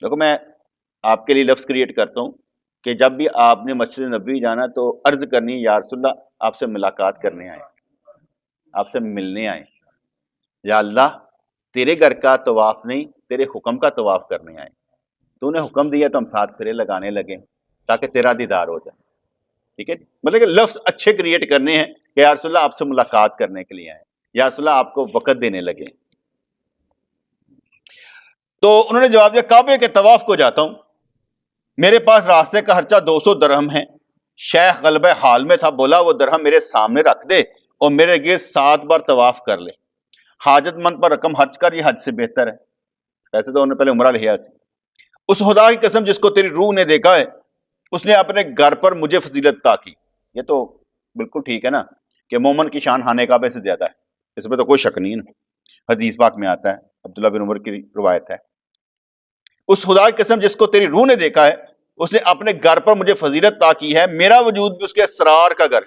دیکھو میں آپ کے لیے لفظ کریٹ کرتا ہوں کہ جب بھی آپ نے مسجد نبوی جانا تو عرض کرنی یا رسول اللہ آپ سے ملاقات کرنے آئے، آپ سے ملنے آئے، یا اللہ تیرے گھر کا طواف نہیں تیرے حکم کا طواف کرنے آئے، تو نے حکم دیا تو ہم ساتھ پھرے لگانے لگے تاکہ تیرا دیدار ہو جائے، ٹھیک ہے؟ مطلب کہ لفظ اچھے کریٹ کرنے ہیں کہ یا رسول اللہ آپ سے ملاقات کرنے کے لیے آئے، یا رسول اللہ آپ کو وقت دینے لگے۔ تو انہوں نے جواب دیا کعبے کے طواف کو جاتا ہوں، میرے پاس راستے کا خرچہ 200 درہم ہے۔ شیخ غلبہ حال میں تھا، بولا وہ درہم میرے سامنے رکھ دے اور میرے گرد 7 بار طواف کر لے، حاجت مند پر رقم خرچ کر، یہ حج سے بہتر ہے۔ ویسے تو انہوں نے پہلے عمرہ لیا سی۔ اس خدا کی قسم جس کو تیری روح نے دیکھا ہے، اس نے اپنے گھر پر مجھے فضیلت عطا کی۔ یہ تو بالکل ٹھیک ہے نا کہ مومن کی شان خانہ کعبے سے زیادہ ہے، اس میں تو کوئی شک نہیں ہے نا، حدیث پاک میں آتا ہے، عبداللہ بن عمر کی روایت ہے۔ اس خدا کی قسم جس کو تیری روح نے دیکھا ہے، اس نے اپنے گھر پر مجھے فضیلت عطا کی ہے، میرا وجود بھی اس کے اسرار کا گھر،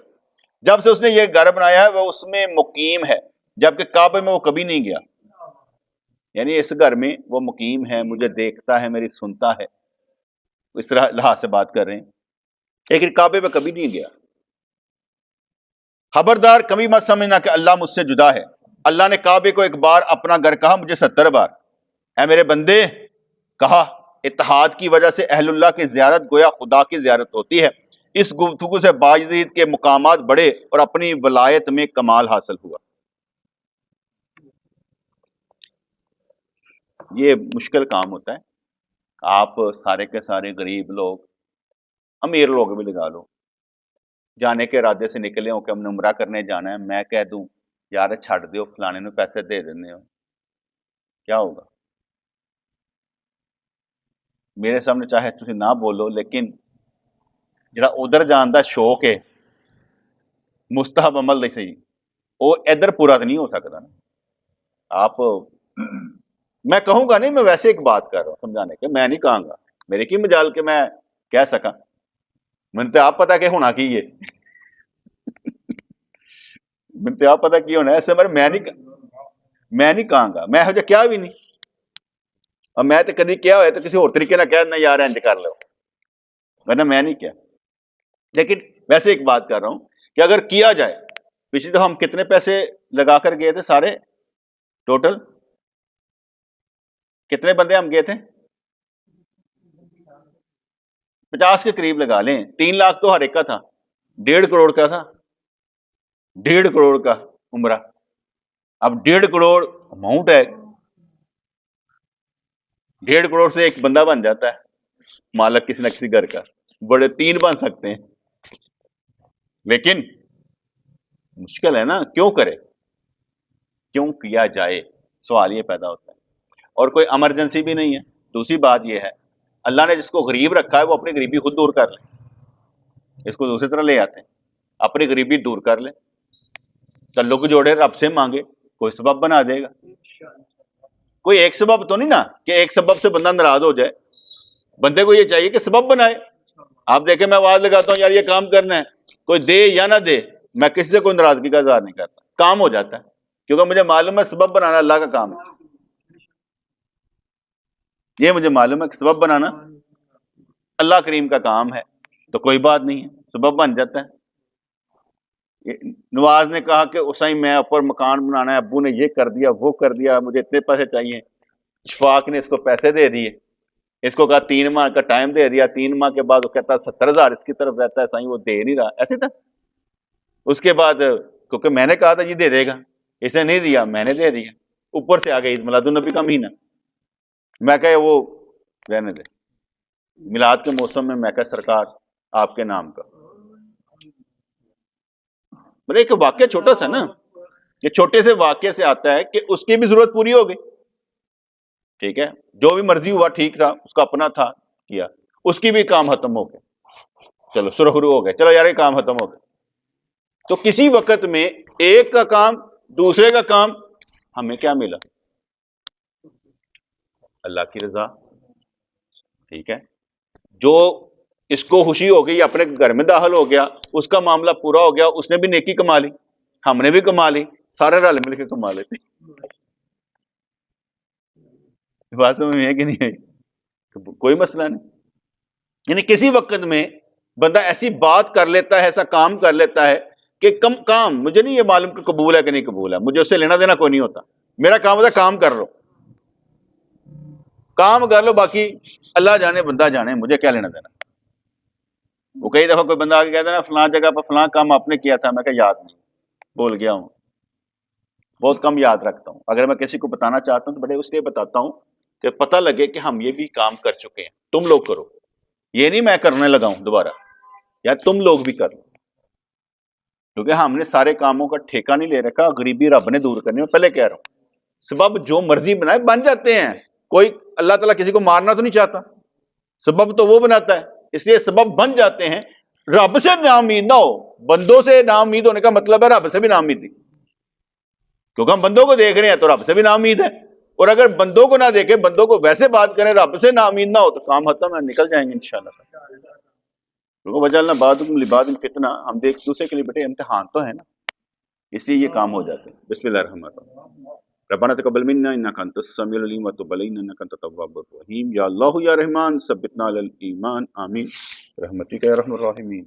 جب سے اس نے یہ گھر بنایا ہے وہ اس میں مقیم ہے، جبکہ کعبے میں وہ کبھی نہیں گیا، یعنی اس گھر میں وہ مقیم ہے، مجھے دیکھتا ہے، میری سنتا ہے، اس طرح لحاظ سے بات کر رہے ہیں، لیکن کعبے میں کبھی نہیں گیا۔ خبردار کبھی مت سمجھنا کہ اللہ مجھ سے جدا ہے، اللہ نے کعبے کو ایک بار اپنا گھر کہا، مجھے 70 بار۔ اے میرے بندے، کہا اتحاد کی وجہ سے اہل اللہ کی زیارت گویا خدا کی زیارت ہوتی ہے۔ اس گفتگو سے با یزید کے مقامات بڑھے اور اپنی ولایت میں کمال حاصل ہوا۔ یہ مشکل کام ہوتا ہے، آپ سارے کے سارے غریب لوگ، امیر لوگ بھی لگا لو، جانے کے ارادے سے نکلے ہوں کہ ہم نے عمرہ کرنے جانا ہے، میں کہہ دوں یار چھڑ دیو فلانے نے پیسے دے دینے ہو، کیا ہوگا؟ میرے سامنے چاہے تسی نہ بولو، لیکن جڑا ادھر جان دا شوق ہے مستحب عمل نہیں صحیح، وہ ادھر پورا تو نہیں ہو سکتا نا۔ آپ میں کہوں گا نہیں، میں ویسے ایک بات کر رہا ہوں سمجھانے کے، میں نہیں کہوں گا، میرے کی مجال کہ میں کہہ سکا، من تو آپ پتا کہ ہونا کی یہ من تو آپ پتا کی ہونا ہے، ایسے میں نہیں کہوں گا، میں جو کیا بھی نہیں، اور میں تو کدی کیا ہوا تو کسی اور طریقے نہ کہہ دینا یار انج کر لو، ورنہ میں نہیں کیا۔ لیکن ویسے ایک بات کر رہا ہوں کہ اگر کیا جائے، پچھلی دفعہ ہم کتنے پیسے لگا کر گئے تھے سارے ٹوٹل، کتنے بندے ہم گئے تھے؟ 50 کے قریب لگا لیں، 3 لاکھ تو ہر ایک کا تھا، 1.5 کروڑ کا تھا، 1.5 کروڑ کا عمرہ۔ اب 1.5 کروڑ اماؤنٹ ہے، 1.5 کروڑ سے ایک بندہ بن جاتا ہے مالک کسی نہ کسی گھر کا، بڑے 3 بن سکتے ہیں، لیکن مشکل ہے نا، کیوں کرے، کیوں کیا جائے، سوال یہ پیدا ہوتا ہے۔ اور کوئی ایمرجنسی بھی نہیں ہے۔ دوسری بات یہ ہے اللہ نے جس کو غریب رکھا ہے وہ اپنی غریبی خود دور کر لے، اس کو دوسری طرح لے آتے ہیں، اپنی غریبی دور کر لے، تعلق جوڑے، رب سے مانگے، کوئی سبب بنا دے گا۔ کوئی ایک سبب تو نہیں نا کہ ایک سبب سے بندہ ناراض ہو جائے، بندے کو یہ چاہیے کہ سبب بنائے۔ آپ دیکھیں میں آواز لگاتا ہوں یار یہ کام کرنا ہے، کوئی دے یا نہ دے، میں کسی سے کوئی ناراضگی کا اظہار نہیں کرتا، کام ہو جاتا ہے۔ کیونکہ مجھے معلوم ہے سبب بنانا اللہ کا کام ہے. یہ مجھے معلوم ہے کہ سبب بنانا اللہ کریم کا کام ہے، تو کوئی بات نہیں ہے، سبب بن جاتا ہے. نواز نے کہا کہ اسائی میں اوپر مکان بنانا ہے، ابو نے یہ کر دیا وہ کر دیا، مجھے اتنے پیسے چاہیے. اشفاق نے اس کو پیسے دے دیے، اس کو کہا 3 ماہ کا ٹائم دے دیا. 3 ماہ کے بعد وہ کہتا 70,000 اس کی طرف رہتا ہے، سائیں وہ دے نہیں رہا. ایسے تھا. اس کے بعد کیونکہ میں نے کہا تھا یہ دے دے گا، اس نے نہیں دیا، میں نے دے دیا. اوپر سے آ گئی عید میلاد النبی کا مہینہ. میں کہا وہ رہنے دے، میلاد کے موسم میں میں کہا سرکار آپ کے نام کا. بولے ایک واقعہ چھوٹا سا نا، یہ چھوٹے سے واقعے سے آتا ہے کہ اس کی بھی ضرورت پوری ہو گئی. ٹھیک ہے، جو بھی مرضی ہوا ٹھیک تھا، اس کا اپنا تھا کیا، اس کی بھی کام ختم ہو گیا. چلو سرخرو ہو گئے، چلو یار یہ کام ختم ہو گیا. تو کسی وقت میں ایک کا کام دوسرے کا کام، ہمیں کیا ملا؟ اللہ کی رضا. ٹھیک ہے، جو اس کو خوشی ہو گئی اپنے گھر میں داخل ہو گیا، اس کا معاملہ پورا ہو گیا، اس نے بھی نیکی کما لی، ہم نے بھی کما لی، سارے رل مل کے کما لیتے. بات سمجھ میں ہے کہ نہیں ہے؟ کوئی مسئلہ نہیں. یعنی کسی وقت میں بندہ ایسی بات کر لیتا ہے، ایسا کام کر لیتا ہے کہ کم کام مجھے نہیں یہ معلوم کہ قبول ہے کہ نہیں قبول ہے، مجھے اس سے لینا دینا کوئی نہیں ہوتا. میرا کام ہوتا ہے کام کر لو، کام کر لو، باقی اللہ جانے بندہ جانے، مجھے کیا لینا دینا. وہ کئی دفعہ کوئی بندہ آگے کہتا ہے نا فلاں جگہ پر فلاں کام آپ نے کیا تھا، میں کہا یاد نہیں، بھول گیا ہوں، بہت کم یاد رکھتا ہوں. اگر میں کسی کو بتانا چاہتا ہوں تو بڑے اس لیے بتاتا ہوں کہ پتہ لگے کہ ہم یہ بھی کام کر چکے ہیں، تم لوگ کرو. یہ نہیں میں کرنے لگا ہوں دوبارہ، یا تم لوگ بھی کر لو. کیونکہ ہم نے سارے کاموں کا ٹھیکہ نہیں لے رکھا، غریبی رب نے دور کرنی. میں پہلے کہہ رہا ہوں سبب جو مرضی بنائے بن جاتے ہیں. کوئی اللہ تعالیٰ کسی کو مارنا تو نہیں چاہتا، سبب تو وہ بناتا ہے، اس لیے سبب بن جاتے ہیں. رب سے نا امید نہ ہو. بندوں سے نا امید ہونے کا مطلب ہے رب سے بھی نا امیدی، کیونکہ ہم بندوں کو دیکھ رہے ہیں تو رب سے بھی نا امید ہے. اور اگر بندوں کو نہ دیکھیں، بندوں کو ویسے بات کریں، رب سے نا امید نہ ہو تو کام ختم ہے، نکل جائیں گے انشاءاللہ. کیونکہ وجعلنا بعضکم لبعض فتنہ، ہم ایک دوسرے کے لیے بیٹے امتحان تو ہے نا، اس لیے یہ کام ہو جاتے ہیں. بسم اللہ الرحمن الرحیم. ربنا تقبل منا انک انت السمیع العلیم وتب علینا انک انت التواب الرحیم. یا اللہ یا رحمان ثبتنا علی الایمان، آمین برحمتک یا ارحم الراحمین.